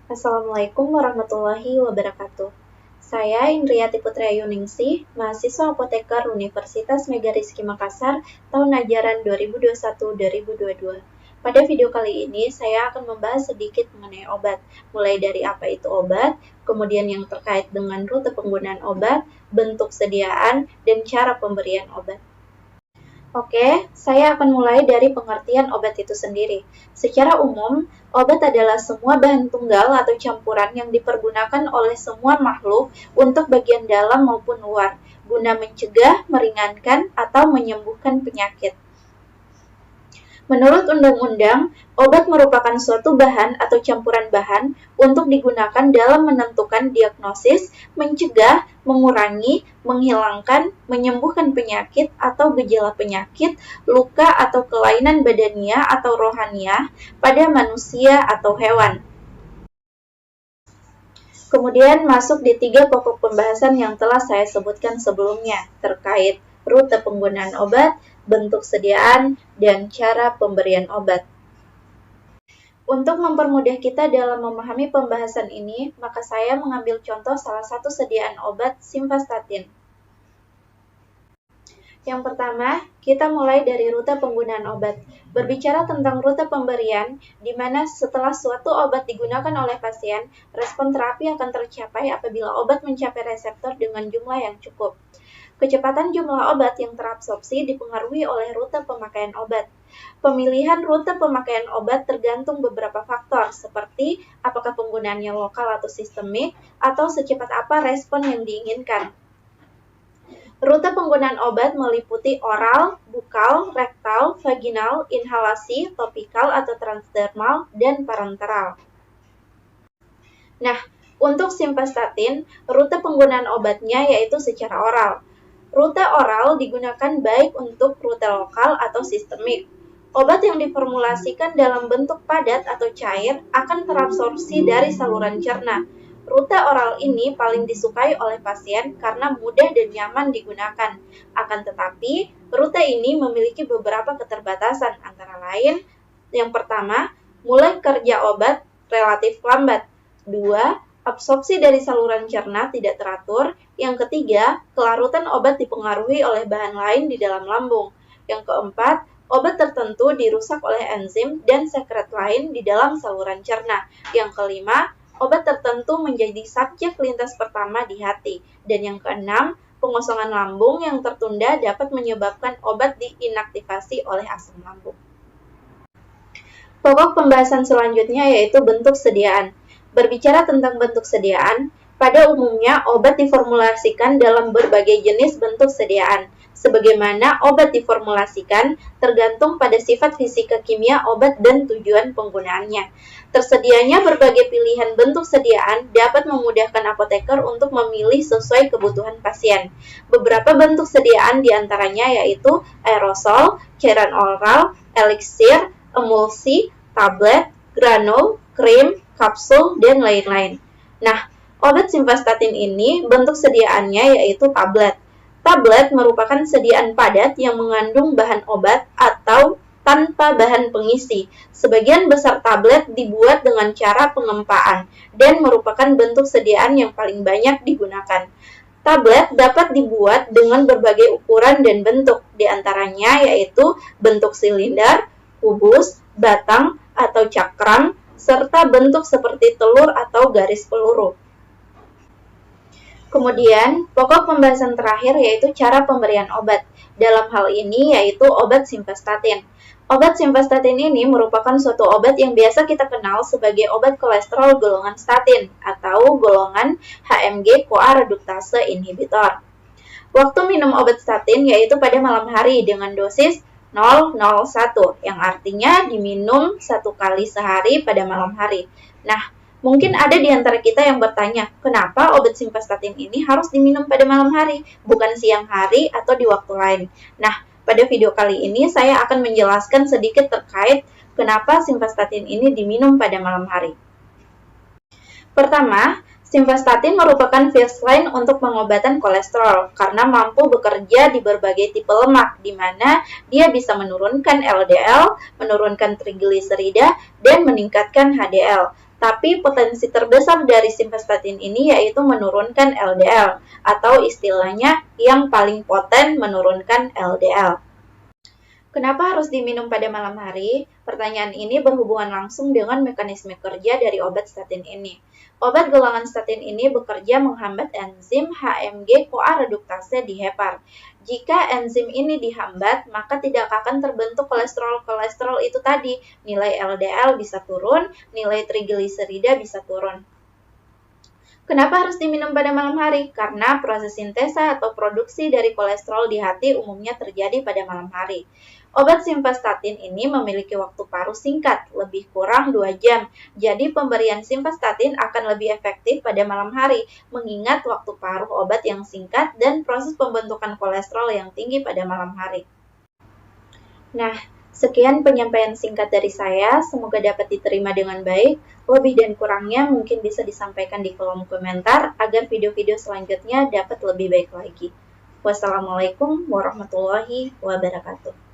Assalamualaikum warahmatullahi wabarakatuh. Saya Indriati Putrayuningsih, mahasiswa apoteker Universitas Mega Rizky Makassar, tahun ajaran 2021-2022. Pada video kali ini, saya akan membahas sedikit mengenai obat, mulai dari apa itu obat, kemudian yang terkait dengan rute penggunaan obat, bentuk sediaan, dan cara pemberian obat. Oke, saya akan mulai dari pengertian obat itu sendiri. Secara umum, obat adalah semua bahan tunggal atau campuran yang dipergunakan oleh semua makhluk untuk bagian dalam maupun luar, guna mencegah, meringankan, atau menyembuhkan penyakit. Menurut undang-undang, obat merupakan suatu bahan atau campuran bahan untuk digunakan dalam menentukan diagnosis, mencegah, mengurangi, menghilangkan, menyembuhkan penyakit atau gejala penyakit, luka atau kelainan badania atau rohaniah pada manusia atau hewan. Kemudian masuk di 3 pokok pembahasan yang telah saya sebutkan sebelumnya terkait rute penggunaan obat, bentuk sediaan, dan cara pemberian obat. Untuk mempermudah kita dalam memahami pembahasan ini, maka saya mengambil contoh salah satu sediaan obat simvastatin. Yang pertama, kita mulai dari rute penggunaan obat. Berbicara tentang rute pemberian, di mana setelah suatu obat digunakan oleh pasien, respon terapi akan tercapai apabila obat mencapai reseptor dengan jumlah yang cukup. Kecepatan jumlah obat yang terabsorpsi dipengaruhi oleh rute pemakaian obat. Pemilihan rute pemakaian obat tergantung beberapa faktor, seperti apakah penggunaannya lokal atau sistemik, atau secepat apa respon yang diinginkan. Rute penggunaan obat meliputi oral, bukal, rektal, vaginal, inhalasi, topikal atau transdermal, dan parenteral. Nah, untuk simvastatin, rute penggunaan obatnya yaitu secara oral. Rute oral digunakan baik untuk rute lokal atau sistemik. Obat yang diformulasikan dalam bentuk padat atau cair akan terabsorpsi dari saluran cerna. Rute oral ini paling disukai oleh pasien karena mudah dan nyaman digunakan. Akan tetapi, rute ini memiliki beberapa keterbatasan, antara lain, yang pertama, mulai kerja obat relatif lambat. 2. Absorpsi dari saluran cerna tidak teratur. Yang ketiga, kelarutan obat dipengaruhi oleh bahan lain di dalam lambung. Yang keempat, obat tertentu dirusak oleh enzim dan sekret lain di dalam saluran cerna. Yang kelima, obat tertentu menjadi subjek lintas pertama di hati. Dan yang keenam, pengosongan lambung yang tertunda dapat menyebabkan obat diinaktivasi oleh asam lambung. Pokok pembahasan selanjutnya yaitu bentuk sediaan. Berbicara tentang bentuk sediaan, pada umumnya obat diformulasikan dalam berbagai jenis bentuk sediaan. Sebagaimana obat diformulasikan tergantung pada sifat fisika kimia obat dan tujuan penggunaannya. Tersedianya berbagai pilihan bentuk sediaan dapat memudahkan apoteker untuk memilih sesuai kebutuhan pasien. Beberapa bentuk sediaan diantaranya yaitu aerosol, cairan oral, eliksir, emulsi, tablet, granul, krim, kapsul, dan lain-lain. Nah, obat simvastatin ini bentuk sediaannya yaitu tablet. Tablet merupakan sediaan padat yang mengandung bahan obat atau tanpa bahan pengisi. Sebagian besar tablet dibuat dengan cara pengempaan dan merupakan bentuk sediaan yang paling banyak digunakan. Tablet dapat dibuat dengan berbagai ukuran dan bentuk, diantaranya yaitu bentuk silinder, kubus, batang, atau cakram, serta bentuk seperti telur atau garis peluru. Kemudian, pokok pembahasan terakhir yaitu cara pemberian obat. Dalam hal ini yaitu obat simvastatin. Obat simvastatin ini merupakan suatu obat yang biasa kita kenal sebagai obat kolesterol golongan statin atau golongan HMG-CoA reduktase inhibitor. Waktu minum obat statin yaitu pada malam hari dengan dosis 001, yang artinya diminum 1 kali sehari pada malam hari. Nah, mungkin ada di antara kita yang bertanya, kenapa obat simvastatin ini harus diminum pada malam hari, bukan siang hari atau di waktu lain? Nah, pada video kali ini saya akan menjelaskan sedikit terkait kenapa simvastatin ini diminum pada malam hari. Pertama, simvastatin merupakan first line untuk pengobatan kolesterol karena mampu bekerja di berbagai tipe lemak, di mana dia bisa menurunkan LDL, menurunkan trigliserida, dan meningkatkan HDL. Tapi potensi terbesar dari simvastatin ini yaitu menurunkan LDL, atau istilahnya yang paling poten menurunkan LDL. Kenapa harus diminum pada malam hari? Pertanyaan ini berhubungan langsung dengan mekanisme kerja dari obat statin ini. Obat golongan statin ini bekerja menghambat enzim HMG-CoA reduktase di hepar. Jika enzim ini dihambat, maka tidak akan terbentuk kolesterol-kolesterol itu tadi. Nilai LDL bisa turun, nilai trigliserida bisa turun. Kenapa harus diminum pada malam hari? Karena proses sintesa atau produksi dari kolesterol di hati umumnya terjadi pada malam hari. Obat simvastatin ini memiliki waktu paruh singkat, lebih kurang 2 jam. Jadi pemberian simvastatin akan lebih efektif pada malam hari, mengingat waktu paruh obat yang singkat dan proses pembentukan kolesterol yang tinggi pada malam hari. Nah, sekian penyampaian singkat dari saya, semoga dapat diterima dengan baik. Lebih dan kurangnya mungkin bisa disampaikan di kolom komentar agar video-video selanjutnya dapat lebih baik lagi. Wassalamualaikum warahmatullahi wabarakatuh.